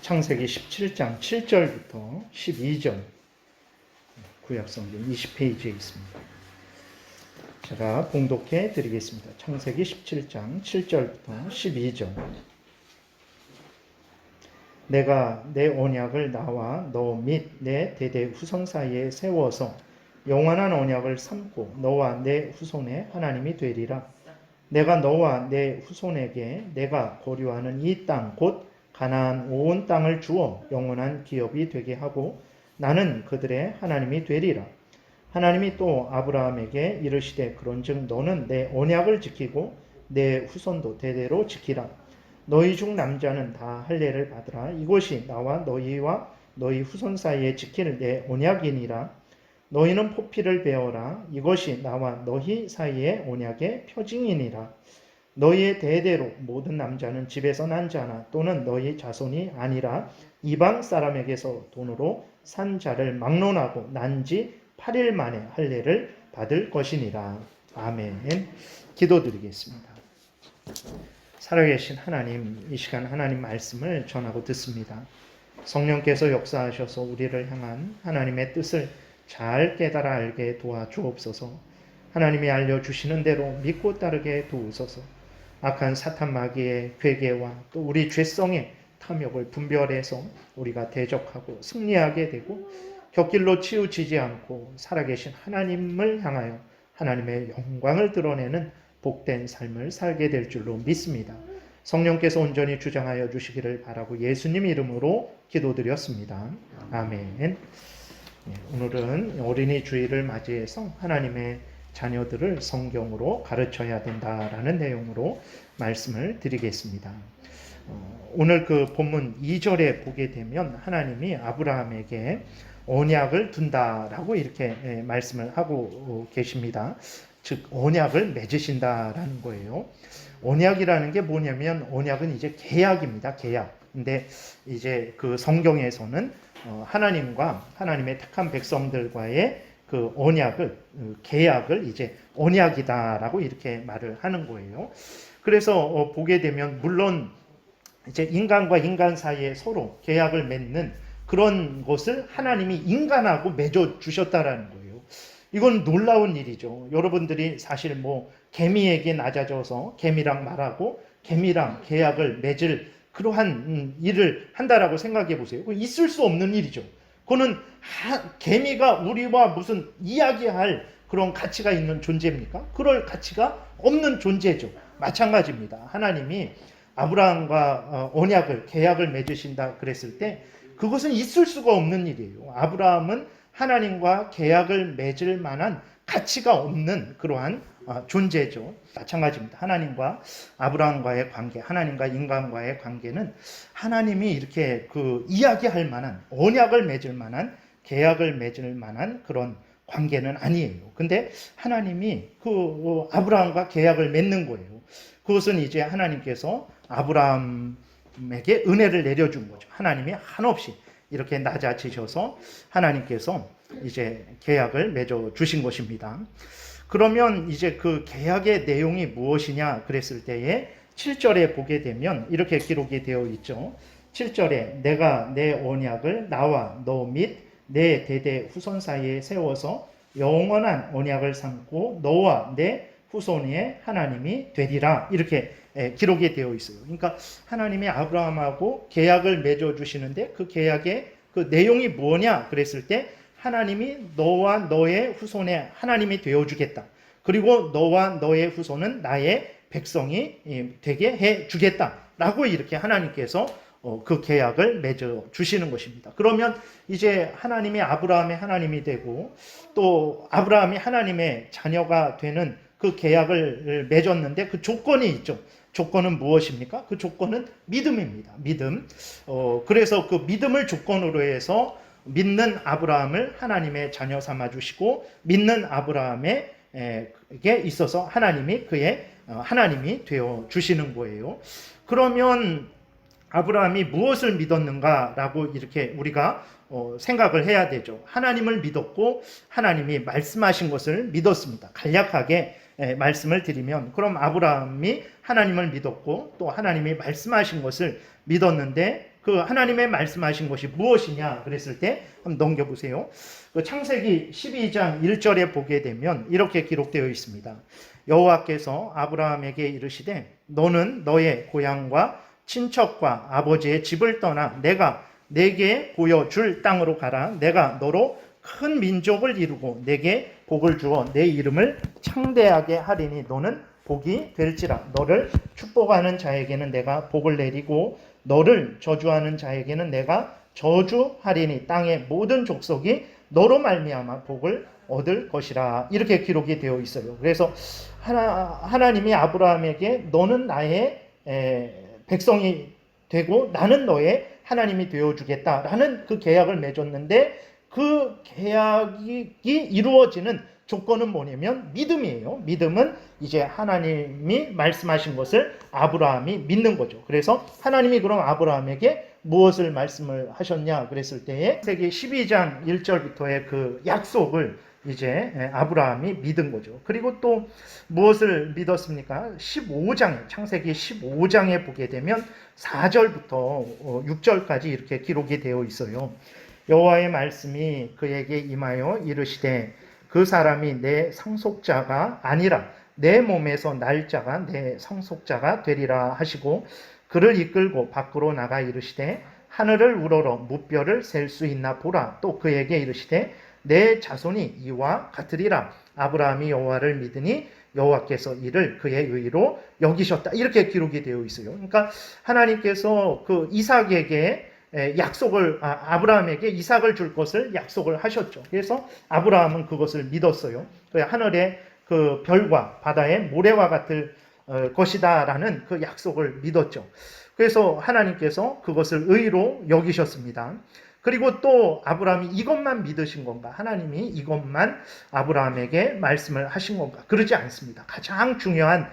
창세기 17장 7절부터 12절 구약성경 20페이지에 있습니다. 제가 봉독해 드리겠습니다. 창세기 17장 7절부터 12절. 내가 내 언약을 나와 너 및 내 대대 후손 사이에 세워서 영원한 언약을 삼고 너와 내 후손의 하나님이 되리라. 내가 너와 내 후손에게 내가 거류하는 이 땅 곧 가나안 온 땅을 주어 영원한 기업이 되게 하고 나는 그들의 하나님이 되리라. 하나님이 또 아브라함에게 이르시되 그런즉 너는 내 언약을 지키고 내 후손도 대대로 지키라. 너희 중 남자는 다 할례를 받으라. 이것이 나와 너희와 너희 후손 사이에 지킬 내 언약이니라. 너희는 포피를 베어라. 이것이 나와 너희 사이의 언약의 표징이니라. 너희의 대대로 모든 남자는 집에서 난 자나 또는 너희 자손이 아니라 이방 사람에게서 돈으로 산 자를 막론하고 난 지 8일 만에 할례를 받을 것이니라. 아멘. 기도드리겠습니다. 살아계신 하나님, 이 시간 하나님 말씀을 전하고 듣습니다. 성령께서 역사하셔서 우리를 향한 하나님의 뜻을 잘 깨달아 알게 도와주옵소서. 하나님이 알려주시는 대로 믿고 따르게 도우소서. 악한 사탄 마귀의 괴계와 또 우리 죄성의 탐욕을 분별해서 우리가 대적하고 승리하게 되고 곁길로 치우치지 않고 살아계신 하나님을 향하여 하나님의 영광을 드러내는 복된 삶을 살게 될 줄로 믿습니다. 성령께서 온전히 주장하여 주시기를 바라고 예수님 이름으로 기도드렸습니다. 아멘. 오늘은 어린이 주일을 맞이해서 하나님의 자녀들을 성경으로 가르쳐야 된다라는 내용으로 말씀을 드리겠습니다. 오늘 그 본문 2절에 보게 되면 하나님이 아브라함에게 언약을 둔다라고 이렇게 말씀을 하고 계십니다. 즉 언약을 맺으신다라는 거예요. 언약이라는 게 뭐냐면 언약은 이제 계약입니다. 계약. 근데 이제 그 성경에서는 하나님과 하나님의 택한 백성들과의 그 언약을, 계약을 이제 언약이다라고 이렇게 말을 하는 거예요. 그래서 보게 되면 물론 이제 인간과 인간 사이에 서로 계약을 맺는 그런 것을 하나님이 인간하고 맺어 주셨다라는 거예요. 이건 놀라운 일이죠. 여러분들이 사실 뭐 개미에게 낮아져서 개미랑 말하고 개미랑 계약을 맺을 그러한 일을 한다라고 생각해 보세요. 있을 수 없는 일이죠. 그거는 개미가 우리와 무슨 이야기할 그런 가치가 있는 존재입니까? 그럴 가치가 없는 존재죠. 마찬가지입니다. 하나님이 아브라함과 언약을, 계약을 맺으신다 그랬을 때 그것은 있을 수가 없는 일이에요. 아브라함은 하나님과 계약을 맺을 만한 가치가 없는 그러한 존재죠. 마찬가지입니다. 하나님과 아브라함과의 관계, 하나님과 인간과의 관계는 하나님이 이렇게 그 이야기할 만한, 언약을 맺을 만한, 계약을 맺을 만한 그런 관계는 아니에요. 근데 하나님이 그 아브라함과 계약을 맺는 거예요. 그것은 이제 하나님께서 아브라함에게 은혜를 내려준 거죠. 하나님이 한없이 이렇게 낮아지셔서 하나님께서 이제 계약을 맺어 주신 것입니다. 그러면 이제 그 계약의 내용이 무엇이냐 그랬을 때에 7절에 보게 되면 이렇게 기록이 되어 있죠. 7절에 내가 내 언약을 나와 너 및 내 대대 후손 사이에 세워서 영원한 언약을 삼고 너와 내 후손의 하나님이 되리라 이렇게 기록이 되어 있어요. 그러니까 하나님이 아브라함하고 계약을 맺어 주시는데 그 계약의 그 내용이 뭐냐 그랬을 때 하나님이 너와 너의 후손의 하나님이 되어주겠다. 그리고 너와 너의 후손은 나의 백성이 되게 해주겠다라고 이렇게 하나님께서 그 계약을 맺어 주시는 것입니다. 그러면 이제 하나님이 아브라함의 하나님이 되고 또 아브라함이 하나님의 자녀가 되는 그 계약을 맺었는데 그 조건이 있죠. 조건은 무엇입니까? 그 조건은 믿음입니다. 믿음. 그래서 그 믿음을 조건으로 해서 믿는 아브라함을 하나님의 자녀 삼아 주시고 믿는 아브라함에게 있어서 하나님이 그의 하나님이 되어 주시는 거예요. 그러면 아브라함이 무엇을 믿었는가라고 이렇게 우리가 생각을 해야 되죠. 하나님을 믿었고 하나님이 말씀하신 것을 믿었습니다. 간략하게 말씀을 드리면 그럼 아브라함이 하나님을 믿었고 또 하나님이 말씀하신 것을 믿었는데 그 하나님의 말씀하신 것이 무엇이냐 그랬을 때 한번 넘겨보세요. 그 창세기 12장 1절에 보게 되면 이렇게 기록되어 있습니다. 여호와께서 아브라함에게 이르시되 너는 너의 고향과 친척과 아버지의 집을 떠나 내가 내게 보여줄 땅으로 가라. 내가 너로 큰 민족을 이루고 내게 복을 주어 내 이름을 창대하게 하리니 너는 복이 될지라. 너를 축복하는 자에게는 내가 복을 내리고 너를 저주하는 자에게는 내가 저주하리니 땅의 모든 족속이 너로 말미암아 복을 얻을 것이라. 이렇게 기록이 되어 있어요. 그래서 하나님이 아브라함에게 너는 나의 백성이 되고 나는 너의 하나님이 되어주겠다라는 그 계약을 맺었는데 그 계약이 이루어지는 조건은 뭐냐면 믿음이에요. 믿음은 이제 하나님이 말씀하신 것을 아브라함이 믿는 거죠. 그래서 하나님이 그럼 아브라함에게 무엇을 말씀을 하셨냐 그랬을 때에 창세기 12장 1절부터의 그 약속을 이제 아브라함이 믿은 거죠. 그리고 또 무엇을 믿었습니까? 15장에 창세기 15장에 보게 되면 4절부터 6절까지 이렇게 기록이 되어 있어요. 여호와의 말씀이 그에게 임하여 이르시되 그 사람이 내 상속자가 아니라 내 몸에서 날 자가 내 상속자가 되리라 하시고 그를 이끌고 밖으로 나가 이르시되 하늘을 우러러 무뼈를 셀 수 있나 보라. 또 그에게 이르시되 내 자손이 이와 같으리라. 아브라함이 여호와를 믿으니 여호와께서 이를 그의 의로 여기셨다. 이렇게 기록이 되어 있어요. 그러니까 하나님께서 그 이삭에게 약속을 아브라함에게 이삭을 줄 것을 약속을 하셨죠. 그래서 아브라함은 그것을 믿었어요. 하늘의 그 별과 바다의 모래와 같을 것이다라는 그 약속을 믿었죠. 그래서 하나님께서 그것을 의로 여기셨습니다. 그리고 또 아브라함이 이것만 믿으신 건가? 하나님이 이것만 아브라함에게 말씀을 하신 건가? 그러지 않습니다. 가장 중요한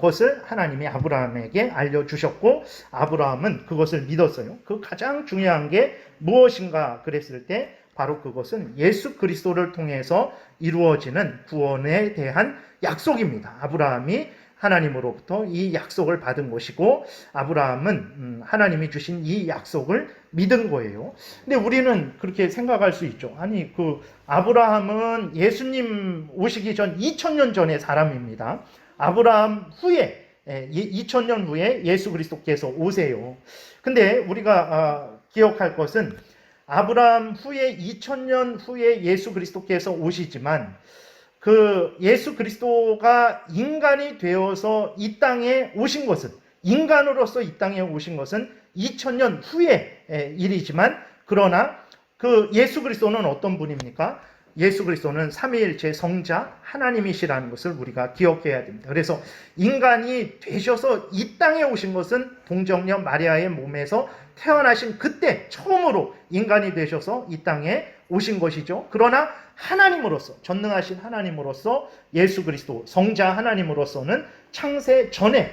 것을 하나님이 아브라함에게 알려주셨고 아브라함은 그것을 믿었어요. 그 가장 중요한 게 무엇인가 그랬을 때 바로 그것은 예수 그리스도를 통해서 이루어지는 구원에 대한 약속입니다. 아브라함이 하나님으로부터 이 약속을 받은 것이고 아브라함은 하나님이 주신 이 약속을 믿은 거예요. 근데 우리는 그렇게 생각할 수 있죠. 아니 그 아브라함은 예수님 오시기 전 2000년 전의 사람입니다. 아브라함 후에 2000년 후에 예수 그리스도께서 오세요. 근데 우리가 기억할 것은 아브라함 후에 2000년 후에 예수 그리스도께서 오시지만 그 예수 그리스도가 인간이 되어서 이 땅에 오신 것은 인간으로서 이 땅에 오신 것은 2000년 후의 일이지만 그러나 그 예수 그리스도는 어떤 분입니까? 예수 그리스도는 삼위일체 성자 하나님이시라는 것을 우리가 기억해야 됩니다. 그래서 인간이 되셔서 이 땅에 오신 것은 동정녀 마리아의 몸에서 태어나신 그때 처음으로 인간이 되셔서 이 땅에 오신 것이죠. 그러나 하나님으로서 전능하신 하나님으로서 예수 그리스도 성자 하나님으로서는 창세 전에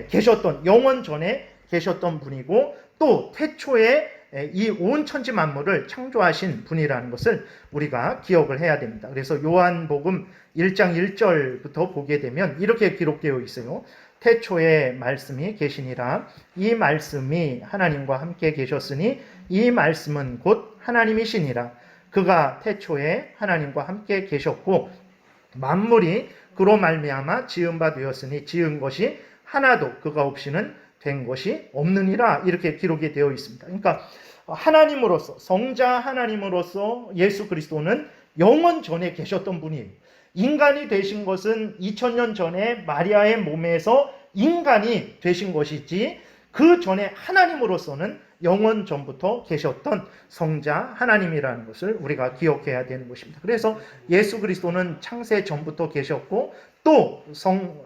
계셨던 영원 전에 계셨던 분이고 또 태초에 이 온 천지 만물을 창조하신 분이라는 것을 우리가 기억을 해야 됩니다. 그래서 요한복음 1장 1절부터 보게 되면 이렇게 기록되어 있어요. 태초에 말씀이 계시니라. 이 말씀이 하나님과 함께 계셨으니 이 말씀은 곧 하나님이시니라. 그가 태초에 하나님과 함께 계셨고 만물이 그로 말미암아 지은 바 되었으니 지은 것이 하나도 그가 없이는 된 것이 없느니라. 이렇게 기록이 되어 있습니다. 그러니까 하나님으로서 성자 하나님으로서 예수 그리스도는 영원 전에 계셨던 분이에요. 인간이 되신 것은 2000년 전에 마리아의 몸에서 인간이 되신 것이지 그 전에 하나님으로서는 영원 전부터 계셨던 성자 하나님이라는 것을 우리가 기억해야 되는 것입니다. 그래서 예수 그리스도는 창세 전부터 계셨고 또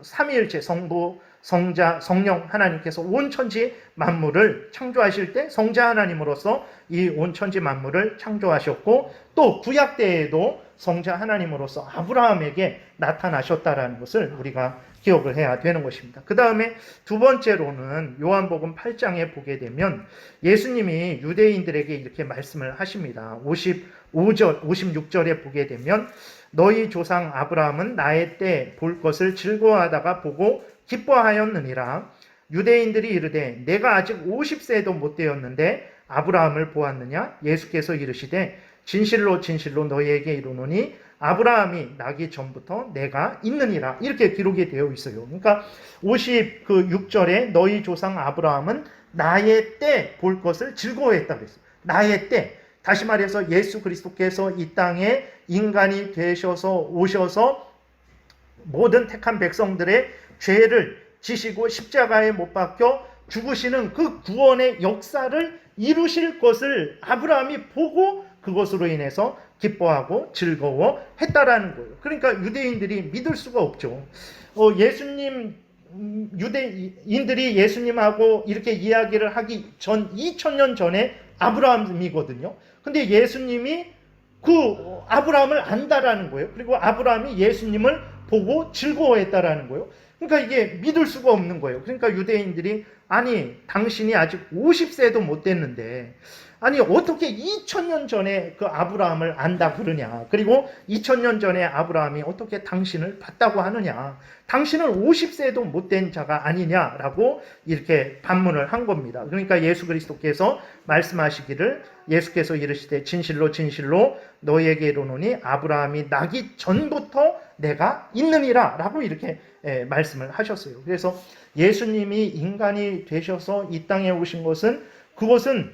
삼위일체 성부 성자 성령 하나님께서 온 천지 만물을 창조하실 때 성자 하나님으로서 이 온 천지 만물을 창조하셨고 또 구약 때에도 성자 하나님으로서 아브라함에게 나타나셨다라는 것을 우리가 기억을 해야 되는 것입니다. 그 다음에 두 번째로는 요한복음 8장에 보게 되면 예수님이 유대인들에게 이렇게 말씀을 하십니다. 55절, 56절에 보게 되면 너희 조상 아브라함은 나의 때 볼 것을 즐거워하다가 보고 기뻐하였느니라. 유대인들이 이르되 내가 아직 50세도 못 되었는데 아브라함을 보았느냐? 예수께서 이르시되 진실로 진실로 너희에게 이르노니 아브라함이 나기 전부터 내가 있느니라. 이렇게 기록이 되어 있어요. 그러니까 56절에 너희 조상 아브라함은 나의 때 볼 것을 즐거워했다 그랬어요. 나의 때. 다시 말해서 예수 그리스도께서 이 땅에 인간이 되셔서 오셔서 모든 택한 백성들의 죄를 지시고 십자가에 못 박혀 죽으시는 그 구원의 역사를 이루실 것을 아브라함이 보고 그것으로 인해서 기뻐하고 즐거워했다라는 거예요. 그러니까 유대인들이 믿을 수가 없죠. 유대인들이 예수님하고 이렇게 이야기를 하기 전 2000년 전에 아브라함이거든요. 근데 예수님이 그 아브라함을 안다라는 거예요. 그리고 아브라함이 예수님을 보고 즐거워했다라는 거예요. 그러니까 이게 믿을 수가 없는 거예요. 그러니까 유대인들이 아니 당신이 아직 50세도 못 됐는데 아니 어떻게 2000년 전에 그 아브라함을 안다 그러냐. 그리고 2000년 전에 아브라함이 어떻게 당신을 봤다고 하느냐. 당신은 50세도 못된 자가 아니냐라고 이렇게 반문을 한 겁니다. 그러니까 예수 그리스도께서 말씀하시기를 예수께서 이르시되 진실로 진실로 너희에게 이르노니 아브라함이 나기 전부터 내가 있느니라 라고 이렇게 말씀을 하셨어요. 그래서 예수님이 인간이 되셔서 이 땅에 오신 것은 그것은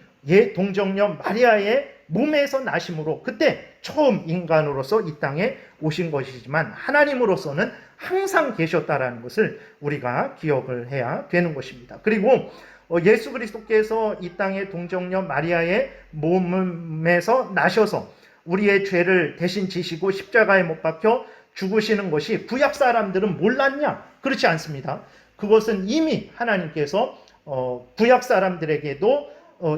동정녀 마리아의 몸에서 나심으로 그때 처음 인간으로서 이 땅에 오신 것이지만 하나님으로서는 항상 계셨다라는 것을 우리가 기억을 해야 되는 것입니다. 그리고 예수 그리스도께서 이 땅에 동정녀 마리아의 몸에서 나셔서 우리의 죄를 대신 지시고 십자가에 못 박혀 죽으시는 것이 구약 사람들은 몰랐냐? 그렇지 않습니다. 그것은 이미 하나님께서 구약 사람들에게도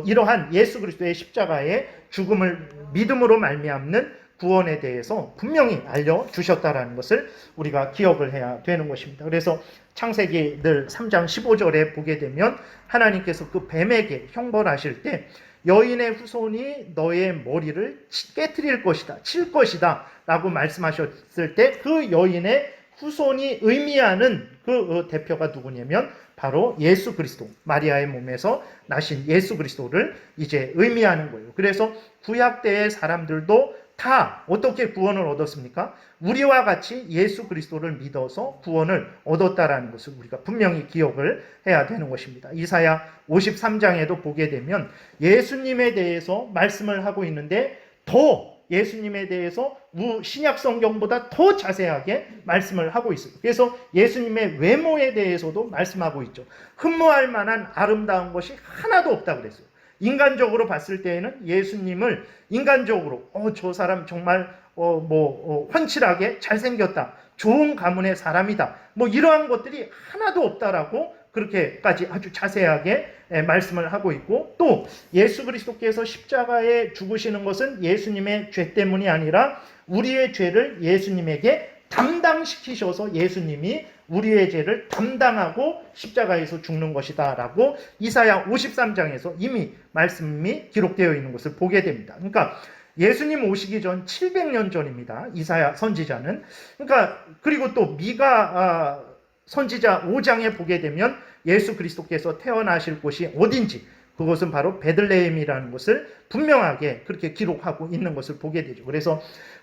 이러한 예수 그리스도의 십자가의 죽음을 믿음으로 말미암는 구원에 대해서 분명히 알려주셨다라는 것을 우리가 기억을 해야 되는 것입니다. 그래서 창세기 늘 3장 15절에 보게 되면 하나님께서 그 뱀에게 형벌하실 때 여인의 후손이 너의 머리를 깨트릴 것이다, 칠 것이다 라고 말씀하셨을 때 그 여인의 후손이 의미하는 그 대표가 누구냐면 바로 예수 그리스도, 마리아의 몸에서 나신 예수 그리스도를 이제 의미하는 거예요. 그래서 구약 때의 사람들도 다 어떻게 구원을 얻었습니까? 우리와 같이 예수 그리스도를 믿어서 구원을 얻었다라는 것을 우리가 분명히 기억을 해야 되는 것입니다. 이사야 53장에도 보게 되면 예수님에 대해서 말씀을 하고 있는데 더 예수님에 대해서 신약 성경보다 더 자세하게 말씀을 하고 있어요. 그래서 예수님의 외모에 대해서도 말씀하고 있죠. 흠모할 만한 아름다운 것이 하나도 없다고 그랬어요. 인간적으로 봤을 때에는 예수님을 인간적으로 저 사람 정말 훤칠하게 잘생겼다. 좋은 가문의 사람이다. 이러한 것들이 하나도 없다라고 그렇게까지 아주 자세하게 말씀을 하고 있고 또 예수 그리스도께서 십자가에 죽으시는 것은 예수님의 죄 때문이 아니라 우리의 죄를 예수님에게 담당시키셔서 예수님이 우리의 죄를 담당하고 십자가에서 죽는 것이다 라고 이사야 53장에서 이미 말씀이 기록되어 있는 것을 보게 됩니다. 그러니까 예수님 오시기 전 700년 전입니다. 이사야 선지자는. 그러니까 그리고 또 미가 선지자 5장에 보게 되면 예수 그리스도께서 태어나실 곳이 어딘지 그것은 바로 베들레헴이라는 것을 분명하게 그렇게 기록하고 있는 것을 보게 되죠. 그래서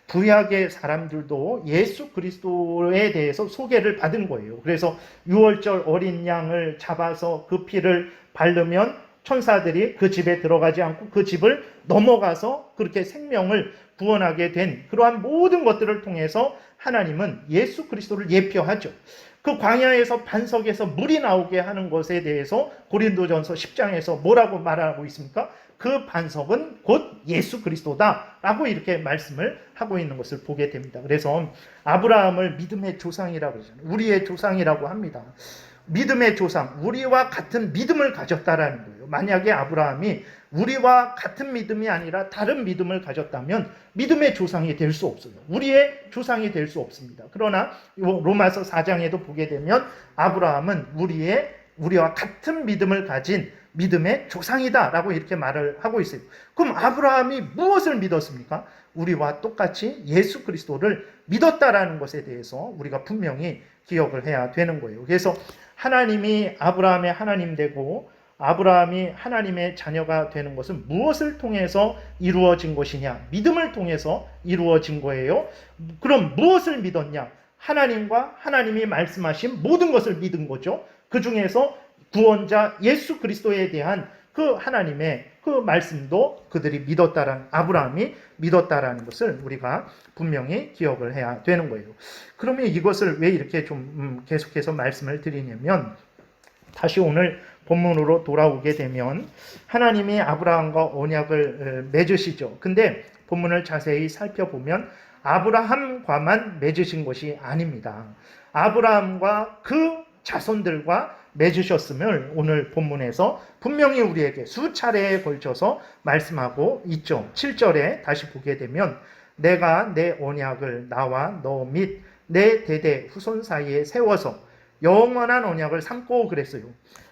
구약의 사람들도 예수 그리스도에 대해서 소개를 받은 거예요. 그래서 유월절 어린 양을 잡아서 그 피를 바르면 천사들이 그 집에 들어가지 않고 그 집을 넘어가서 그렇게 생명을 구원하게 된 그러한 모든 것들을 통해서 하나님은 예수 그리스도를 예표하죠. 그 광야에서 반석에서 물이 나오게 하는 것에 대해서 고린도전서 10장에서 뭐라고 말하고 있습니까? 그 반석은 곧 예수 그리스도다라고 이렇게 말씀을 하고 있는 것을 보게 됩니다. 그래서 아브라함을 믿음의 조상이라고 하잖아요. 우리의 조상이라고 합니다. 믿음의 조상, 우리와 같은 믿음을 가졌다라는 거예요. 만약에 아브라함이 우리와 같은 믿음이 아니라 다른 믿음을 가졌다면 믿음의 조상이 될 수 없어요. 우리의 조상이 될 수 없습니다. 그러나 로마서 4장에도 보게 되면 아브라함은 우리와 같은 믿음을 가진 믿음의 조상이다라고 이렇게 말을 하고 있어요. 그럼 아브라함이 무엇을 믿었습니까? 우리와 똑같이 예수 그리스도를 믿었다라는 것에 대해서 우리가 분명히 기억을 해야 되는 거예요. 그래서 하나님이 아브라함의 하나님 되고 아브라함이 하나님의 자녀가 되는 것은 무엇을 통해서 이루어진 것이냐? 믿음을 통해서 이루어진 거예요. 그럼 무엇을 믿었냐? 하나님과 하나님이 말씀하신 모든 것을 믿은 거죠. 그 중에서 구원자 예수 그리스도에 대한 그 하나님의 그 말씀도 그들이 믿었다라는, 아브라함이 믿었다라는 것을 우리가 분명히 기억을 해야 되는 거예요. 그러면 이것을 왜 이렇게 좀 계속해서 말씀을 드리냐면, 다시 오늘 본문으로 돌아오게 되면 하나님이 아브라함과 언약을 맺으시죠. 근데 본문을 자세히 살펴보면 아브라함과만 맺으신 것이 아닙니다. 아브라함과 그 자손들과 맺으셨음을 오늘 본문에서 분명히 우리에게 수차례에 걸쳐서 말씀하고 있죠. 7절에 다시 보게 되면 내가 내 언약을 나와 너 및 내 대대 후손 사이에 세워서 영원한 언약을 삼고 그랬어요.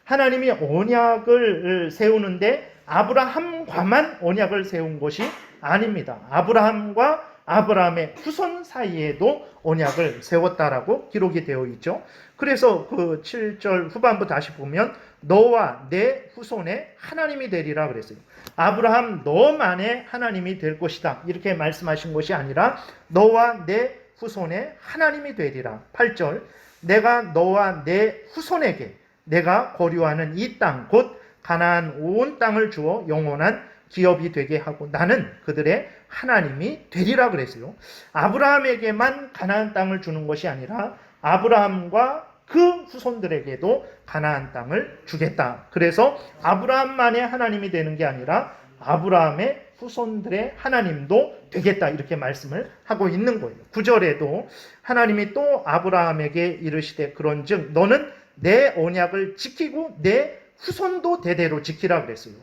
하나님이 언약을 세우는데 아브라함과만 언약을 세운 것이 아닙니다. 아브라함과 아브라함의 후손 사이에도 언약을 세웠다라고 기록이 되어 있죠. 그래서 그 7절 후반부 다시 보면 너와 내 후손의 하나님이 되리라 그랬어요. 아브라함 너만의 하나님이 될 것이다 이렇게 말씀하신 것이 아니라 너와 내 후손의 하나님이 되리라. 8절 내가 너와 내 후손에게 내가 거류하는 이 땅 곧 가나안 온 땅을 주어 영원한 기업이 되게 하고 나는 그들의 하나님이 되리라 그랬어요. 아브라함에게만 가나안 땅을 주는 것이 아니라 아브라함과 그 후손들에게도 가나안 땅을 주겠다. 그래서 아브라함만의 하나님이 되는 게 아니라 아브라함의 후손들의 하나님도 되겠다 이렇게 말씀을 하고 있는 거예요. 9절에도 하나님이 또 아브라함에게 이르시되 그런즉 너는 내 언약을 지키고 내 후손도 대대로 지키라 그랬어요.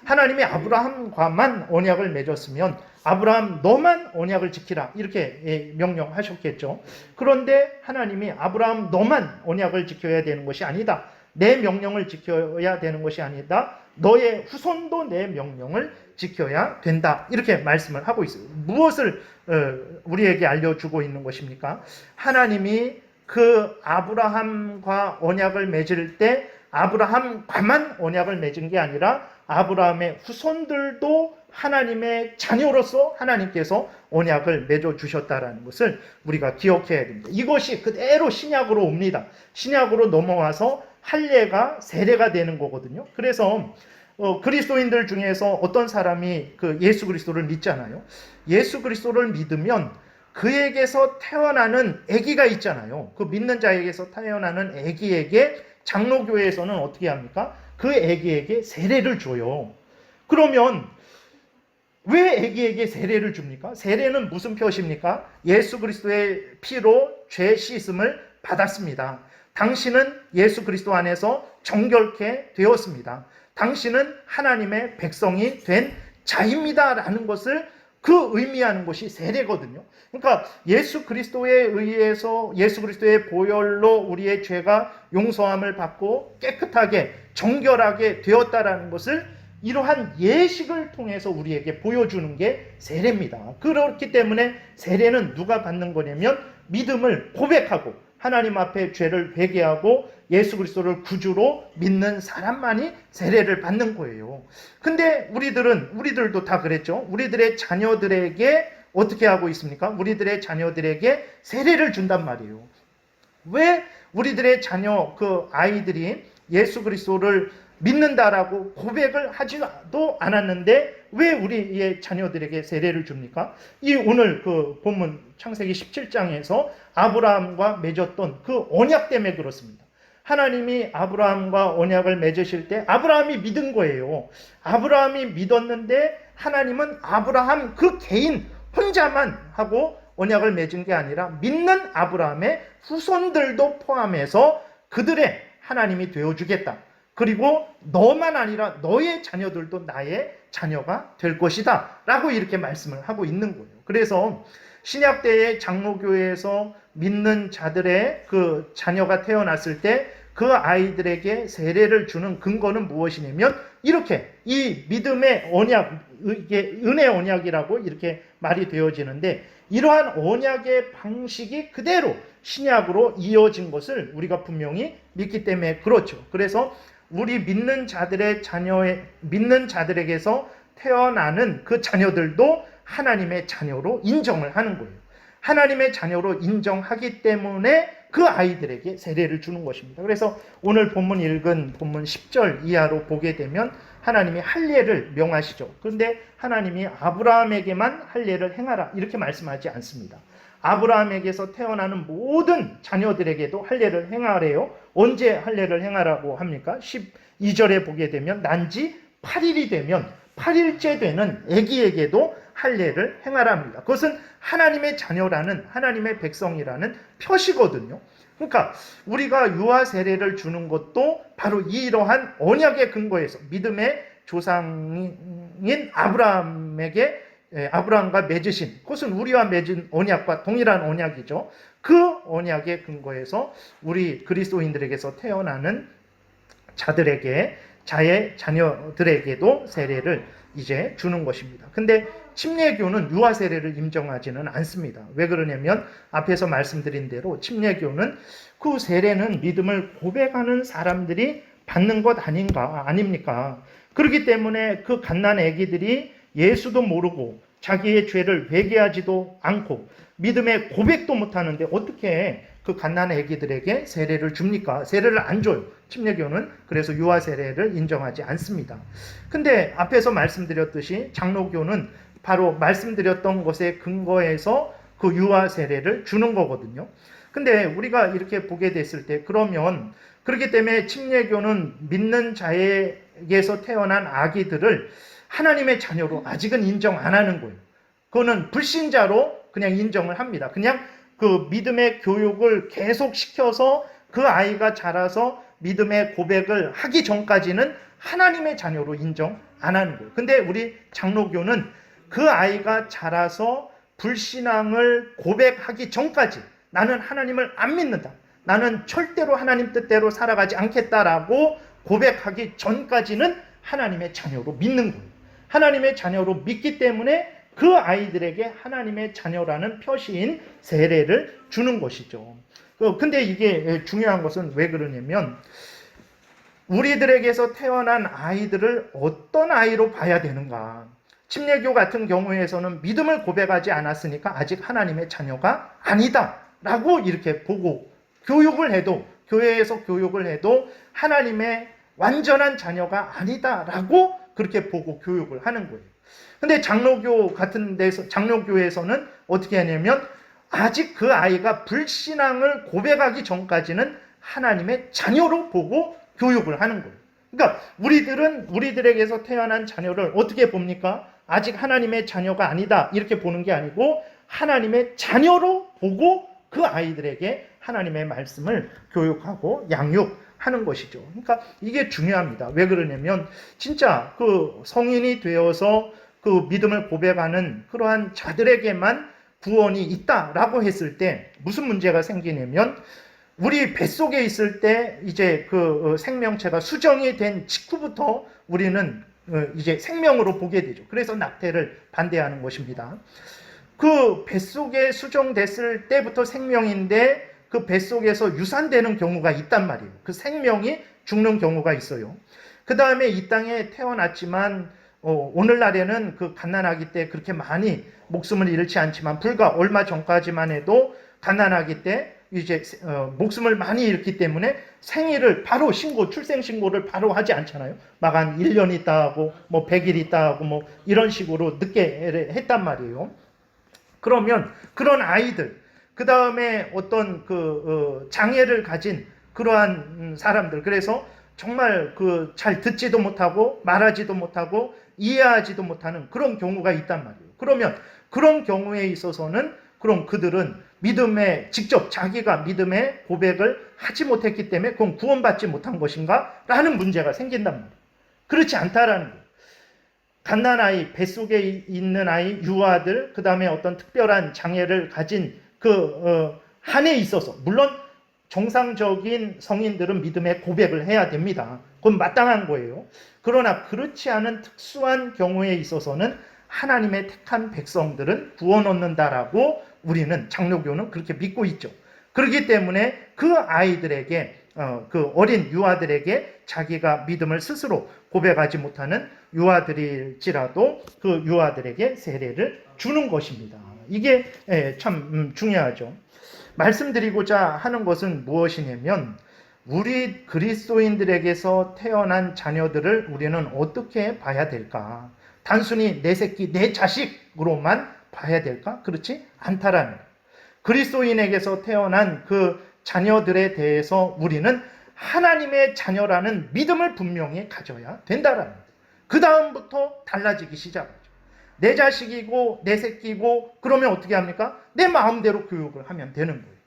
하나님이 아브라함과만 언약을 맺었으면 아브라함 너만 언약을 지키라 이렇게 명령하셨겠죠. 그런데 하나님이 아브라함 너만 언약을 지켜야 되는 것이 아니다. 내 명령을 지켜야 되는 것이 아니다. 너의 후손도 내 명령을 지켜야 된다. 이렇게 말씀을 하고 있어요. 무엇을 우리에게 알려주고 있는 것입니까? 하나님이 그 아브라함과 언약을 맺을 때 아브라함과만 언약을 맺은 게 아니라 아브라함의 후손들도 하나님의 자녀로서 하나님께서 언약을 맺어주셨다라는 것을 우리가 기억해야 됩니다. 이것이 그대로 신약으로 옵니다. 신약으로 넘어와서 할례가 세례가 되는 거거든요. 그래서 그리스도인들 중에서 어떤 사람이 그 예수 그리스도를 믿잖아요. 예수 그리스도를 믿으면 그에게서 태어나는 아기가 있잖아요. 그 믿는 자에게서 태어나는 아기에게 장로교회에서는 어떻게 합니까? 그 아기에게 세례를 줘요. 그러면 왜 아기에게 세례를 줍니까? 세례는 무슨 표시입니까? 예수 그리스도의 피로 죄 씻음을 받았습니다. 당신은 예수 그리스도 안에서 정결케 되었습니다. 당신은 하나님의 백성이 된 자입니다라는 것을 그 의미하는 것이 세례거든요. 그러니까 예수 그리스도에 의해서 예수 그리스도의 보혈로 우리의 죄가 용서함을 받고 깨끗하게 정결하게 되었다라는 것을 이러한 예식을 통해서 우리에게 보여주는 게 세례입니다. 그렇기 때문에 세례는 누가 받는 거냐면 믿음을 고백하고 하나님 앞에 죄를 회개하고 예수 그리스도를 구주로 믿는 사람만이 세례를 받는 거예요. 근데 우리들도 다 그랬죠. 우리들의 자녀들에게 어떻게 하고 있습니까? 우리들의 자녀들에게 세례를 준단 말이에요. 왜 우리들의 자녀, 그 아이들이 예수 그리스도를 믿는다라고 고백을 하지도 않았는데 왜 우리의 자녀들에게 세례를 줍니까? 이 오늘 그 본문 창세기 17장에서 아브라함과 맺었던 그 언약 때문에 그렇습니다. 하나님이 아브라함과 언약을 맺으실 때 아브라함이 믿은 거예요. 아브라함이 믿었는데 하나님은 아브라함 그 개인 혼자만 하고 언약을 맺은 게 아니라 믿는 아브라함의 후손들도 포함해서 그들의 하나님이 되어주겠다. 그리고 너만 아니라 너의 자녀들도 나의 자녀가 될 것이다 라고 이렇게 말씀을 하고 있는 거예요. 그래서 신약 때의 장로교회에서 믿는 자들의 그 자녀가 태어났을 때 그 아이들에게 세례를 주는 근거는 무엇이냐면 이렇게 이 믿음의 언약, 이게 은혜 언약이라고 이렇게 말이 되어지는데 이러한 언약의 방식이 그대로 신약으로 이어진 것을 우리가 분명히 믿기 때문에 그렇죠. 그래서 우리 믿는 자들에게서 태어나는 그 자녀들도 하나님의 자녀로 인정을 하는 거예요. 하나님의 자녀로 인정하기 때문에 그 아이들에게 세례를 주는 것입니다. 그래서 오늘 본문 읽은 본문 10절 이하로 보게 되면 하나님이 할례를 명하시죠. 그런데 하나님이 아브라함에게만 할례를 행하라 이렇게 말씀하지 않습니다. 아브라함에게서 태어나는 모든 자녀들에게도 할례를 행하래요. 언제 할례를 행하라고 합니까? 12절에 보게 되면 난지 8일이 되면 8일째 되는 아기에게도 할례를 행하라 합니다. 그것은 하나님의 자녀라는, 하나님의 백성이라는 표시거든요. 그러니까 우리가 유아 세례를 주는 것도 바로 이러한 언약의 근거에서 믿음의 조상인 아브라함과 맺으신, 그것은 우리와 맺은 언약과 동일한 언약이죠. 그 언약의 근거에서 우리 그리스도인들에게서 태어나는 자의 자녀들에게도 세례를 이제 주는 것입니다. 근데 침례교는 유아 세례를 인정하지는 않습니다. 왜 그러냐면 앞에서 말씀드린 대로 침례교는 그 세례는 믿음을 고백하는 사람들이 받는 것 아닙니까? 그렇기 때문에 그 갓난 아기들이 예수도 모르고 자기의 죄를 회개하지도 않고 믿음의 고백도 못하는데 어떻게 그 갓난 아기들에게 세례를 줍니까? 세례를 안 줘요. 침례교는 그래서 유아 세례를 인정하지 않습니다. 근데 앞에서 말씀드렸듯이 장로교는 바로 말씀드렸던 것에 근거해서 그 유아 세례를 주는 거거든요. 근데 우리가 이렇게 보게 됐을 때 그러면 그렇기 때문에 침례교는 믿는 자에게서 태어난 아기들을 하나님의 자녀로 아직은 인정 안 하는 거예요. 그거는 불신자로 그냥 인정을 합니다. 그냥 그 믿음의 교육을 계속 시켜서 그 아이가 자라서 믿음의 고백을 하기 전까지는 하나님의 자녀로 인정 안 하는 거예요. 근데 우리 장로교는 그 아이가 자라서 불신앙을 고백하기 전까지 나는 하나님을 안 믿는다. 나는 절대로 하나님 뜻대로 살아가지 않겠다라고 고백하기 전까지는 하나님의 자녀로 믿는 거예요. 하나님의 자녀로 믿기 때문에 그 아이들에게 하나님의 자녀라는 표시인 세례를 주는 것이죠. 근데 이게 중요한 것은 왜 그러냐면 우리들에게서 태어난 아이들을 어떤 아이로 봐야 되는가. 침례교 같은 경우에서는 믿음을 고백하지 않았으니까 아직 하나님의 자녀가 아니다라고 이렇게 보고 교육을 해도 교회에서 교육을 해도 하나님의 완전한 자녀가 아니다라고 그렇게 보고 교육을 하는 거예요. 근데 장로교 같은 데서 장로교에서는 어떻게 하냐면 아직 그 아이가 불신앙을 고백하기 전까지는 하나님의 자녀로 보고 교육을 하는 거예요. 그러니까 우리들에게서 태어난 자녀를 어떻게 봅니까? 아직 하나님의 자녀가 아니다 이렇게 보는 게 아니고 하나님의 자녀로 보고 그 아이들에게 하나님의 말씀을 교육하고 양육하는 것이죠. 그러니까 이게 중요합니다. 왜 그러냐면 진짜 그 성인이 되어서 그 믿음을 고백하는 그러한 자들에게만 구원이 있다라고 했을 때 무슨 문제가 생기냐면 우리 뱃속에 있을 때 이제 그 생명체가 수정이 된 직후부터 우리는 이제 생명으로 보게 되죠. 그래서 낙태를 반대하는 것입니다. 그 뱃속에 수정됐을 때부터 생명인데 그 뱃속에서 유산되는 경우가 있단 말이에요. 그 생명이 죽는 경우가 있어요. 그 다음에 이 땅에 태어났지만 오늘날에는 그 갓난아기 때 그렇게 많이 목숨을 잃지 않지만 불과 얼마 전까지만 해도 갓난아기 때 이제 목숨을 많이 잃기 때문에 생일을 바로 출생 신고를 바로 하지 않잖아요. 막 한 1년 있다 하고 뭐 100일 있다 하고 뭐 이런 식으로 늦게 했단 말이에요. 그러면 그런 아이들, 그 다음에 어떤 장애를 가진 그러한 사람들, 그래서 정말 잘 듣지도 못하고 말하지도 못하고 이해하지도 못하는 그런 경우가 있단 말이에요. 그러면 그런 경우에 있어서는 그럼 그들은 직접 자기가 믿음의 고백을 하지 못했기 때문에 그건 구원받지 못한 것인가? 라는 문제가 생긴단 말이에요. 그렇지 않다라는 거예요. 갓난아이, 뱃속에 있는 아이, 유아들, 그 다음에 어떤 특별한 장애를 가진 한에 있어서, 물론 정상적인 성인들은 믿음의 고백을 해야 됩니다. 그건 마땅한 거예요. 그러나 그렇지 않은 특수한 경우에 있어서는 하나님의 택한 백성들은 구원 얻는다라고 우리는 장로교는 그렇게 믿고 있죠. 그렇기 때문에 그 아이들에게 그 어린 유아들에게 자기가 믿음을 스스로 고백하지 못하는 유아들일지라도 그 유아들에게 세례를 주는 것입니다. 이게 참 중요하죠. 말씀드리고자 하는 것은 무엇이냐면 우리 그리스도인들에게서 태어난 자녀들을 우리는 어떻게 봐야 될까? 단순히 내 새끼, 내 자식으로만 봐야 될까? 그렇지 않다라는 거예요. 그리스도인에게서 태어난 그 자녀들에 대해서 우리는 하나님의 자녀라는 믿음을 분명히 가져야 된다라는 거예요. 그 다음부터 달라지기 시작하죠. 내 자식이고 내 새끼고 그러면 어떻게 합니까? 내 마음대로 교육을 하면 되는 거예요.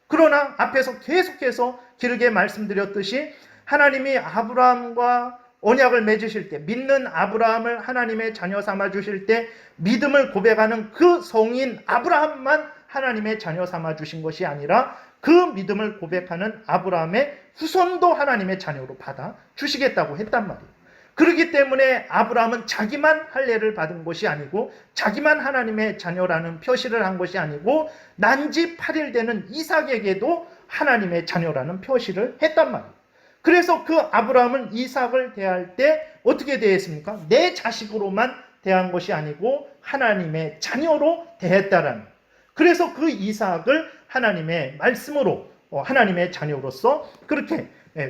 그러나 앞에서 계속해서 길게 말씀드렸듯이 하나님이 아브라함과 언약을 맺으실 때, 믿는 아브라함을 하나님의 자녀 삼아 주실 때 믿음을 고백하는 그 성인 아브라함만 하나님의 자녀 삼아 주신 것이 아니라 그 믿음을 고백하는 아브라함의 후손도 하나님의 자녀로 받아 주시겠다고 했단 말이에요. 그렇기 때문에 아브라함은 자기만 할례를 받은 것이 아니고 자기만 하나님의 자녀라는 표시를 한 것이 아니고 난지 8일 되는 이삭에게도 하나님의 자녀라는 표시를 했단 말이에요. 그래서 그 아브라함은 이삭을 대할 때 어떻게 대했습니까? 내 자식으로만 대한 것이 아니고 하나님의 자녀로 대했다라는 거예요. 그래서 그 이삭을 하나님의 말씀으로 하나님의 자녀로서 그렇게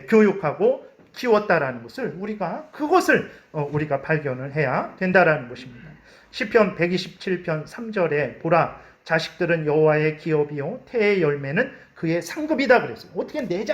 교육하고 키웠다라는 것을 그것을 우리가 발견을 해야 된다라는 것입니다. 시편 127편 3절에 보라 자식들은 여호와의 기업이요 태의 열매는 그의 상급이다 그랬어요. 어떻게 내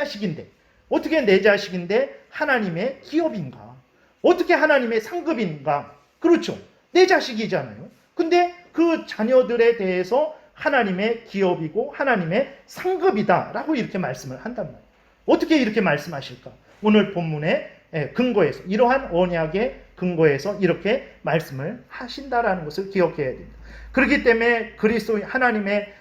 자식인데 하나님의 기업인가? 어떻게 하나님의 상급인가? 그렇죠. 내 자식이잖아요. 근데 그 자녀들에 대해서 하나님의 기업이고 하나님의 상급이다라고 이렇게 말씀을 한단 말이에요. 어떻게 이렇게 말씀하실까? 오늘 본문의 근거에서 이러한 언약의 근거에서 이렇게 말씀을 하신다라는 것을 기억해야 됩니다. 그렇기 때문에 그리스도인 하나님의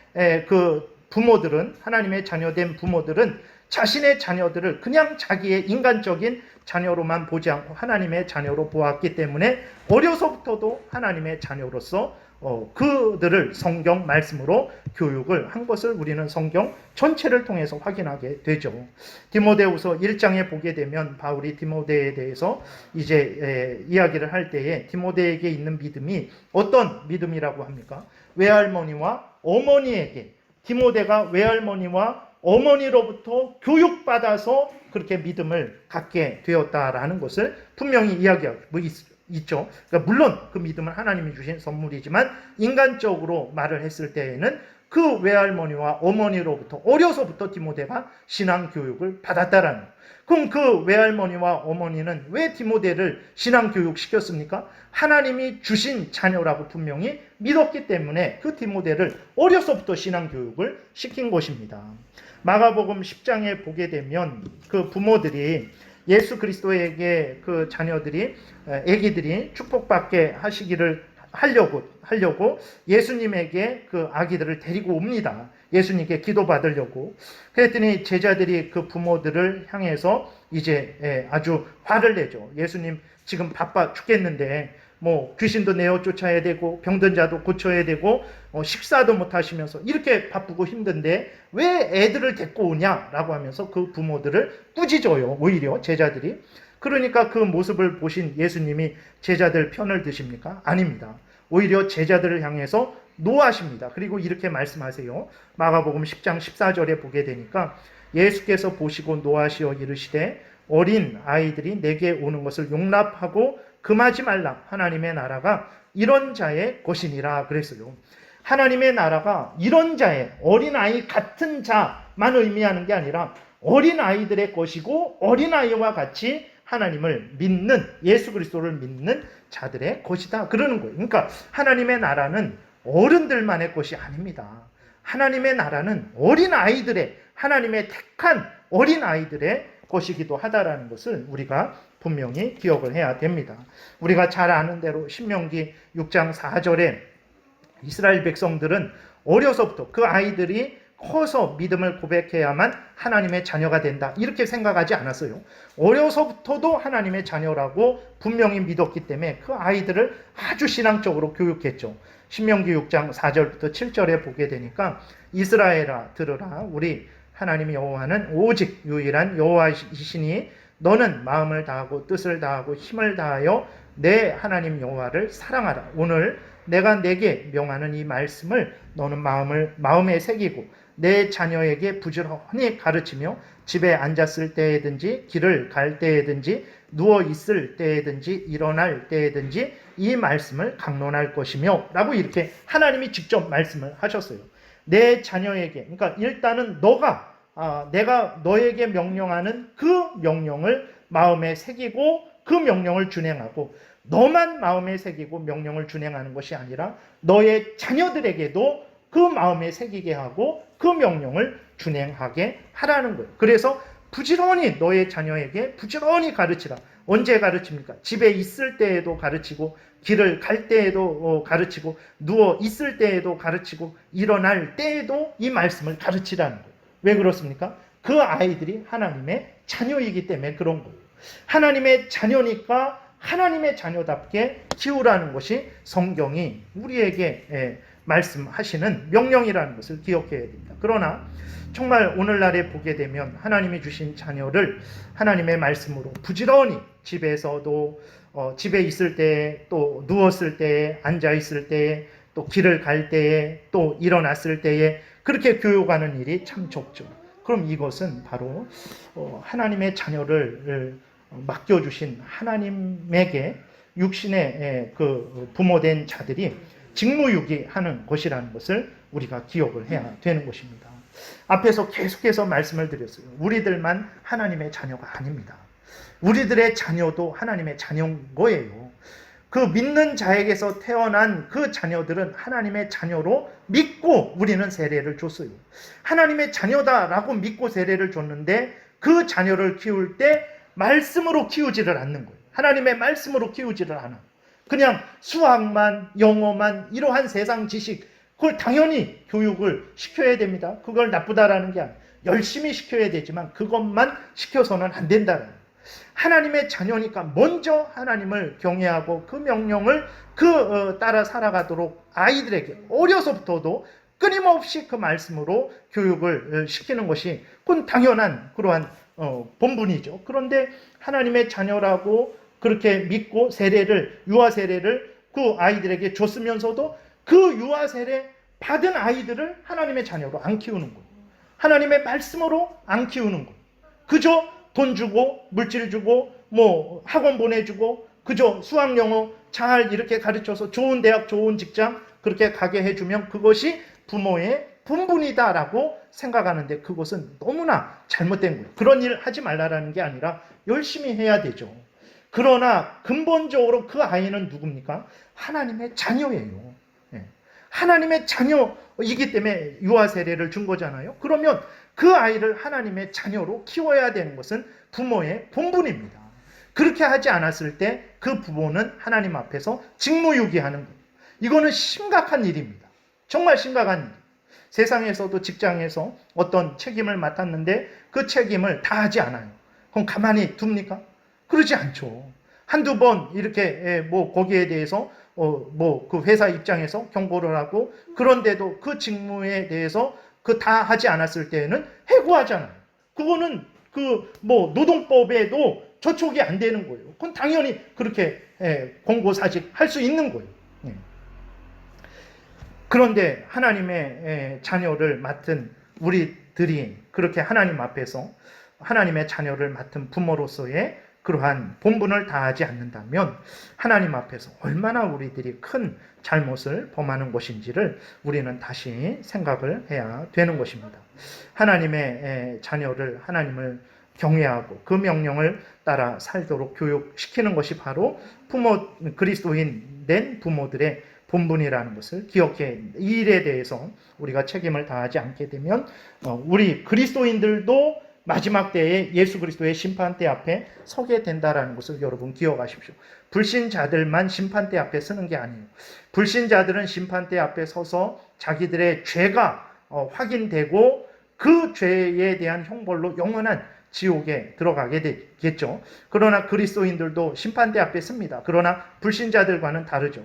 그 부모들은 하나님의 자녀된 부모들은 자신의 자녀들을 그냥 자기의 인간적인 자녀로만 보지 않고 하나님의 자녀로 보았기 때문에 어려서부터도 하나님의 자녀로서 그들을 성경 말씀으로 교육을 한 것을 우리는 성경 전체를 통해서 확인하게 되죠. 디모데후서 1장에 보게 되면 바울이 디모데에 대해서 이제 이야기를 할 때에 디모데에게 있는 믿음이 어떤 믿음이라고 합니까? 외할머니와 어머니에게 디모데가 외할머니와 어머니로부터 교육받아서 그렇게 믿음을 갖게 되었다라는 것을 분명히 이야기하고 있죠. 그러니까 물론 그 믿음은 하나님이 주신 선물이지만 인간적으로 말을 했을 때에는 그 외할머니와 어머니로부터 어려서부터 디모데가 신앙 교육을 받았다라는 거예요. 그럼 그 외할머니와 어머니는 왜 디모데를 신앙 교육 시켰습니까? 하나님이 주신 자녀라고 분명히 믿었기 때문에 그 디모데를 어려서부터 신앙 교육을 시킨 것입니다. 마가복음 10장에 보게 되면 그 부모들이 예수 그리스도에게 그 자녀들이 아기들이 축복받게 하려고 예수님에게 그 아기들을 데리고 옵니다. 예수님께 기도받으려고. 그랬더니 제자들이 그 부모들을 향해서 이제 아주 화를 내죠. 예수님 지금 바빠 죽겠는데 뭐 귀신도 내어 쫓아야 되고 병든 자도 고쳐야 되고 식사도 못 하시면서 이렇게 바쁘고 힘든데 왜 애들을 데리고 오냐라고 하면서 그 부모들을 꾸짖어요. 오히려 제자들이. 그러니까 그 모습을 보신 예수님이 제자들 편을 드십니까? 아닙니다. 오히려 제자들을 향해서 노하십니다. 그리고 이렇게 말씀하세요. 마가복음 10장 14절에 보게 되니까 예수께서 보시고 노하시어 이르시되 어린 아이들이 내게 오는 것을 용납하고 금하지 말라. 하나님의 나라가 이런 자의 것이니라 그랬어요. 하나님의 나라가 이런 자의 어린아이 같은 자만 의미하는 게 아니라 어린아이들의 것이고 어린아이와 같이 하나님을 믿는 예수 그리스도를 믿는 자들의 것이다 그러는 거예요. 그러니까 하나님의 나라는 어른들만의 것이 아닙니다. 하나님의 나라는 어린아이들의 하나님의 택한 어린아이들의 것이기도 하다라는 것을 우리가 분명히 기억을 해야 됩니다. 우리가 잘 아는 대로 신명기 6장 4절에 이스라엘 백성들은 어려서부터 그 아이들이 커서 믿음을 고백해야만 하나님의 자녀가 된다, 이렇게 생각하지 않았어요. 어려서부터도 하나님의 자녀라고 분명히 믿었기 때문에 그 아이들을 아주 신앙적으로 교육했죠. 신명기 6장 4절부터 7절에 보게 되니까 이스라엘아 들으라, 우리 하나님 여호와는 오직 유일한 여호와이시니 너는 마음을 다하고 뜻을 다하고 힘을 다하여 내 하나님 여호와를 사랑하라. 오늘 내가 내게 명하는 이 말씀을 너는 마음에 새기고 내 자녀에게 부지런히 가르치며 집에 앉았을 때에든지 길을 갈 때에든지 누워 있을 때에든지 일어날 때에든지 이 말씀을 강론할 것이며 라고 이렇게 하나님이 직접 말씀을 하셨어요. 내 자녀에게, 그러니까 일단은 내가 너에게 명령하는 그 명령을 마음에 새기고 그 명령을 준행하고, 너만 마음에 새기고 명령을 준행하는 것이 아니라 너의 자녀들에게도 그 마음에 새기게 하고 그 명령을 준행하게 하라는 거예요. 그래서 부지런히 너의 자녀에게 부지런히 가르치라. 언제 가르칩니까? 집에 있을 때에도 가르치고 길을 갈 때에도 가르치고 누워 있을 때에도 가르치고 일어날 때에도 이 말씀을 가르치라는 거예요. 왜 그렇습니까? 그 아이들이 하나님의 자녀이기 때문에 그런 거예요. 하나님의 자녀니까 하나님의 자녀답게 키우라는 것이 성경이 우리에게 말씀하시는 명령이라는 것을 기억해야 됩니다. 그러나 정말 오늘날에 보게 되면 하나님이 주신 자녀를 하나님의 말씀으로 부지런히 집에서도 집에 있을 때, 또 누웠을 때, 앉아 있을 때, 또 길을 갈 때에, 또 일어났을 때에 그렇게 교육하는 일이 참 적죠. 그럼 이것은 바로 하나님의 자녀를 맡겨주신 하나님에게 육신의 그 부모된 자들이 직무유기하는 것이라는 것을 우리가 기억을 해야 되는 것입니다. 앞에서 계속해서 말씀을 드렸어요. 우리들만 하나님의 자녀가 아닙니다. 우리들의 자녀도 하나님의 자녀인 거예요. 그 믿는 자에게서 태어난 그 자녀들은 하나님의 자녀로 믿고 우리는 세례를 줬어요. 하나님의 자녀다라고 믿고 세례를 줬는데 그 자녀를 키울 때 말씀으로 키우지를 않는 거예요. 하나님의 말씀으로 키우지를 않아요. 그냥 수학만, 영어만, 이러한 세상 지식, 그걸 당연히 교육을 시켜야 됩니다. 그걸 나쁘다라는 게 아니에요. 열심히 시켜야 되지만 그것만 시켜서는 안 된다는 거예요. 하나님의 자녀니까 먼저 하나님을 경외하고 그 명령을 따라 살아가도록 아이들에게 어려서부터도 끊임없이 그 말씀으로 교육을 시키는 것이 그건 당연한 그러한 본분이죠. 그런데 하나님의 자녀라고 그렇게 믿고 유아 세례를 그 아이들에게 줬으면서도 그 유아 세례 받은 아이들을 하나님의 자녀로 안 키우는 거예요. 하나님의 말씀으로 안 키우는 거예요. 그저 돈 주고 물질 주고 뭐 학원 보내주고 그저 수학 영어 잘 이렇게 가르쳐서 좋은 대학 좋은 직장 그렇게 가게 해주면 그것이 부모의 본분이다라고 생각하는데 그것은 너무나 잘못된 거예요. 그런 일 하지 말라라는 게 아니라 열심히 해야 되죠. 그러나 근본적으로 그 아이는 누굽니까? 하나님의 자녀예요. 하나님의 자녀이기 때문에 유아 세례를 준 거잖아요. 그러면 그 아이를 하나님의 자녀로 키워야 되는 것은 부모의 본분입니다. 그렇게 하지 않았을 때 그 부모는 하나님 앞에서 직무유기하는 거예요. 이거는 심각한 일입니다. 정말 심각한 일. 세상에서도 직장에서 어떤 책임을 맡았는데 그 책임을 다 하지 않아요. 그럼 가만히 둡니까? 그러지 않죠. 한두 번 이렇게 거기에 대해서 그 회사 입장에서 경고를 하고 그런데도 그 직무에 대해서 다 하지 않았을 때에는 해고하잖아요. 그거는 노동법에도 저촉이 안 되는 거예요. 그건 당연히 그렇게 공고사직 할 수 있는 거예요. 그런데 하나님의 자녀를 맡은 우리들이 그렇게 하나님 앞에서 하나님의 자녀를 맡은 부모로서의 그러한 본분을 다하지 않는다면 하나님 앞에서 얼마나 우리들이 큰 잘못을 범하는 것인지를 우리는 다시 생각을 해야 되는 것입니다. 하나님의 자녀를 하나님을 경외하고 그 명령을 따라 살도록 교육시키는 것이 바로 그리스도인 된 부모들의 본분이라는 것을 기억해. 이 일에 대해서 우리가 책임을 다하지 않게 되면 우리 그리스도인들도 마지막 때에 예수 그리스도의 심판대 앞에 서게 된다라는 것을 여러분 기억하십시오. 불신자들만 심판대 앞에 서는 게 아니에요. 불신자들은 심판대 앞에 서서 자기들의 죄가 확인되고 그 죄에 대한 형벌로 영원한 지옥에 들어가게 되겠죠. 그러나 그리스도인들도 심판대 앞에 섭니다. 그러나 불신자들과는 다르죠.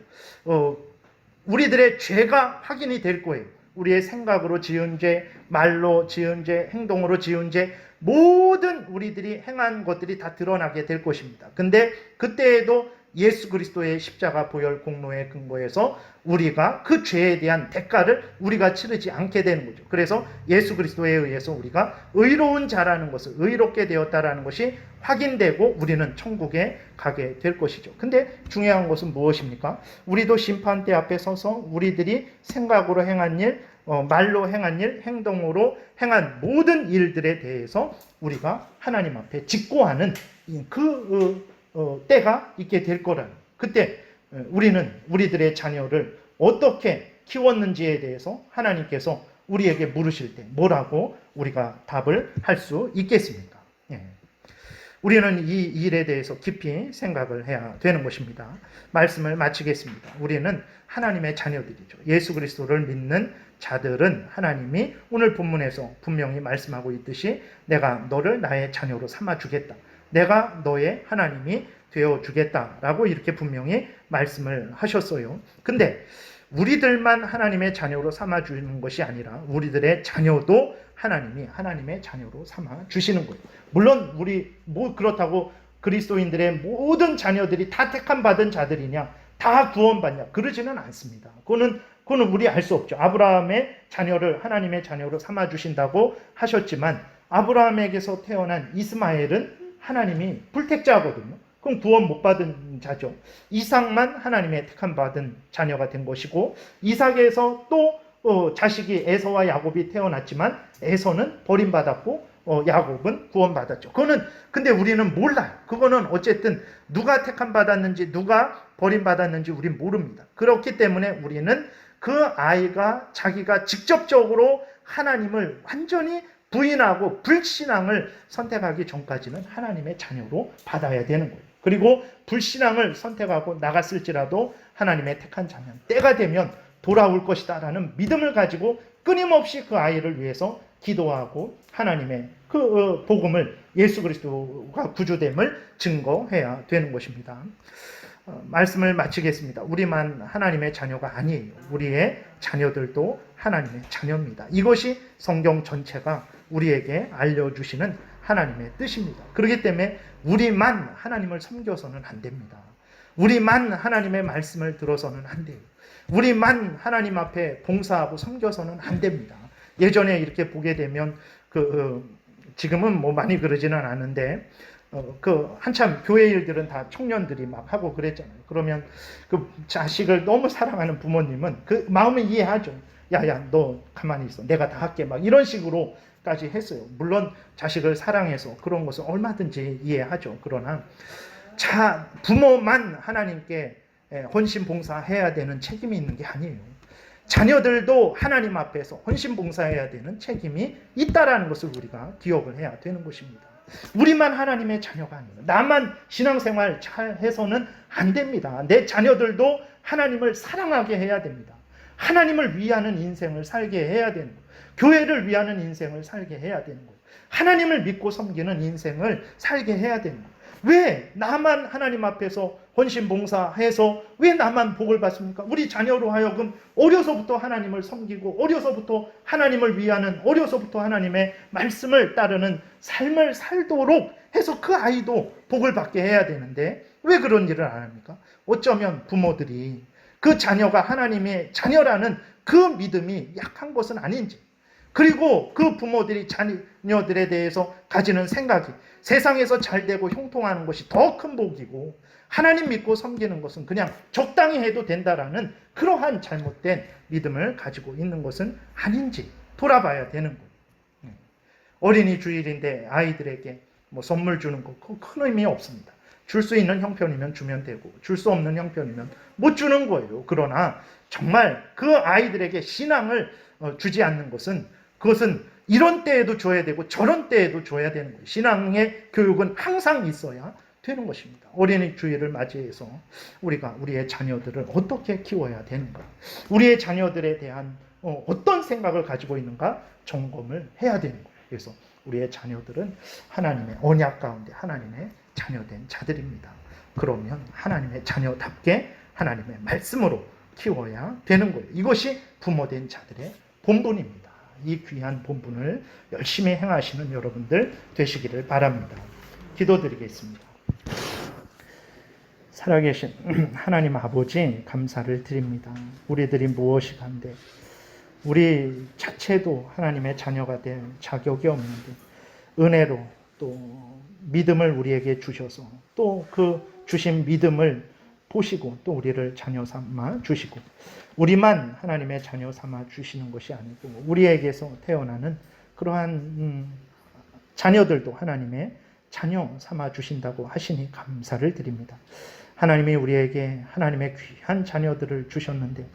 우리들의 죄가 확인이 될 거예요. 우리의 생각으로 지은 죄, 말로 지은 죄, 행동으로 지은 죄, 모든 우리들이 행한 것들이 다 드러나게 될 것입니다. 근데 그때에도 예수 그리스도의 십자가 보혈 공로에 근거해서 우리가 그 죄에 대한 대가를 우리가 치르지 않게 되는 거죠. 그래서 예수 그리스도에 의해서 우리가 의로운 자라는 것을, 의롭게 되었다라는 것이 확인되고 우리는 천국에 가게 될 것이죠. 근데 중요한 것은 무엇입니까? 우리도 심판대 앞에 서서 우리들이 생각으로 행한 일, 말로 행한 일, 행동으로 행한 모든 일들에 대해서 우리가 하나님 앞에 직고하는 때가 있게 될 거라는, 그때 우리는 우리들의 자녀를 어떻게 키웠는지에 대해서 하나님께서 우리에게 물으실 때 뭐라고 우리가 답을 할 수 있겠습니까? 우리는 이 일에 대해서 깊이 생각을 해야 되는 것입니다. 말씀을 마치겠습니다. 우리는 하나님의 자녀들이죠. 예수 그리스도를 믿는 자들은 하나님이 오늘 본문에서 분명히 말씀하고 있듯이 내가 너를 나의 자녀로 삼아주겠다, 내가 너의 하나님이 되어주겠다라고 이렇게 분명히 말씀을 하셨어요. 근데 우리들만 하나님의 자녀로 삼아주는 것이 아니라 우리들의 자녀도 하나님이 하나님의 자녀로 삼아주시는 거예요. 물론 우리 그렇다고 그리스도인들의 모든 자녀들이 다 택함 받은 자들이냐, 다 구원받냐, 그러지는 않습니다. 그거는 우리 알 수 없죠. 아브라함의 자녀를 하나님의 자녀로 삼아주신다고 하셨지만 아브라함에게서 태어난 이스마엘은 하나님이 불택자거든요. 그럼 구원 못 받은 자죠. 이삭만 하나님의 택함 받은 자녀가 된 것이고, 이삭에서 또 자식이 에서와 야곱이 태어났지만 에서는 버림받았고 야곱은 구원받았죠. 근데 우리는 몰라요. 그거는 어쨌든 누가 택함 받았는지 누가 버림받았는지 우린 모릅니다. 그렇기 때문에 우리는 그 아이가 자기가 직접적으로 하나님을 완전히 부인하고 불신앙을 선택하기 전까지는 하나님의 자녀로 받아야 되는 거예요. 그리고 불신앙을 선택하고 나갔을지라도 하나님의 택한 자녀, 때가 되면 돌아올 것이다 라는 믿음을 가지고 끊임없이 그 아이를 위해서 기도하고 하나님의 그 복음을, 예수 그리스도가 구주됨을 증거해야 되는 것입니다. 말씀을 마치겠습니다. 우리만 하나님의 자녀가 아니에요. 우리의 자녀들도 하나님의 자녀입니다. 이것이 성경 전체가 우리에게 알려주시는 하나님의 뜻입니다. 그렇기 때문에 우리만 하나님을 섬겨서는 안 됩니다. 우리만 하나님의 말씀을 들어서는 안 돼요. 우리만 하나님 앞에 봉사하고 섬겨서는 안 됩니다. 예전에 이렇게 보게 되면 지금은 뭐 많이 그러지는 않은데 한참 교회 일들은 다 청년들이 막 하고 그랬잖아요. 그러면 그 자식을 너무 사랑하는 부모님은 그 마음을 이해하죠. 야야 너 가만히 있어, 내가 다 할게, 막 이런 식으로까지 했어요. 물론 자식을 사랑해서 그런 것을 얼마든지 이해하죠. 그러나 부모만 하나님께 헌신 봉사해야 되는 책임이 있는 게 아니에요. 자녀들도 하나님 앞에서 헌신 봉사해야 되는 책임이 있다라는 것을 우리가 기억을 해야 되는 것입니다. 우리만 하나님의 자녀가 아니에요. 나만 신앙생활 잘 해서는 안 됩니다. 내 자녀들도 하나님을 사랑하게 해야 됩니다. 하나님을 위하는 인생을 살게 해야 되는 거예요. 교회를 위하는 인생을 살게 해야 되는 거예요. 하나님을 믿고 섬기는 인생을 살게 해야 되는 거예요. 왜 나만 하나님 앞에서 헌신 봉사해서 왜 나만 복을 받습니까? 우리 자녀로 하여금 어려서부터 하나님을 섬기고 어려서부터 하나님을 위하는, 어려서부터 하나님의 말씀을 따르는 삶을 살도록 해서 그 아이도 복을 받게 해야 되는데 왜 그런 일을 안 합니까? 어쩌면 부모들이 그 자녀가 하나님의 자녀라는 그 믿음이 약한 것은 아닌지, 그리고 그 부모들이 자녀들에 대해서 가지는 생각이 세상에서 잘되고 형통하는 것이 더 큰 복이고 하나님 믿고 섬기는 것은 그냥 적당히 해도 된다라는 그러한 잘못된 믿음을 가지고 있는 것은 아닌지 돌아봐야 되는 거예요. 어린이 주일인데 아이들에게 뭐 선물 주는 거 큰 의미 없습니다. 줄 수 있는 형편이면 주면 되고 줄 수 없는 형편이면 못 주는 거예요. 그러나 정말 그 아이들에게 신앙을 주지 않는 것은, 그것은 이런 때에도 줘야 되고 저런 때에도 줘야 되는 거예요. 신앙의 교육은 항상 있어야 되는 것입니다. 어린이 주일을 맞이해서 우리가 우리의 자녀들을 어떻게 키워야 되는가, 우리의 자녀들에 대한 어떤 생각을 가지고 있는가 점검을 해야 되는 거예요. 그래서 우리의 자녀들은 하나님의 언약 가운데 하나님의 자녀된 자들입니다. 그러면 하나님의 자녀답게 하나님의 말씀으로 키워야 되는 거예요. 이것이 부모된 자들의 본분입니다. 이 귀한 본분을 열심히 행하시는 여러분들 되시기를 바랍니다. 기도드리겠습니다. 살아계신 하나님 아버지 감사를 드립니다. 우리들이 무엇이 간데 우리 자체도 하나님의 자녀가 될 자격이 없는데 은혜로 또 믿음을 우리에게 주셔서 또 그 주신 믿음을 보시고 또 우리를 자녀 삼아 주시고 우리만 하나님의 자녀 삼아 주시는 것이 아니고 우리에게서 태어나는 그러한 자녀들도 하나님의 자녀 삼아 주신다고 하시니 감사를 드립니다. 하나님이 우리에게 하나님의 귀한 자녀들을 주셨는데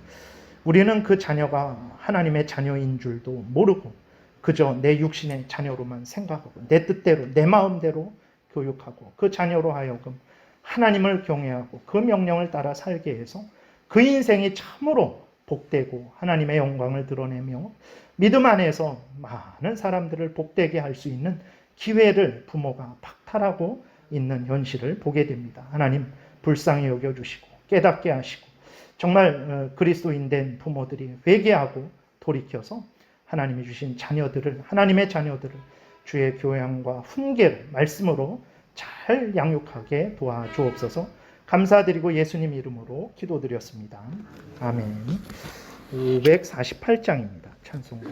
우리는 그 자녀가 하나님의 자녀인 줄도 모르고 그저 내 육신의 자녀로만 생각하고 내 뜻대로 내 마음대로 교육하고 그 자녀로 하여금 하나님을 경외하고 그 명령을 따라 살게 해서 그 인생이 참으로 복되고 하나님의 영광을 드러내며 믿음 안에서 많은 사람들을 복되게 할 수 있는 기회를 부모가 박탈하고 있는 현실을 보게 됩니다. 하나님 불쌍히 여겨주시고 깨닫게 하시고 정말 그리스도인 된 부모들이 회개하고 돌이켜서 하나님이 주신 자녀들을 하나님의 자녀들을 주의 교양과 훈계로 말씀으로 잘 양육하게 도와주옵소서. 감사드리고 예수님 이름으로 기도드렸습니다. 아멘. 548장입니다. 찬송가.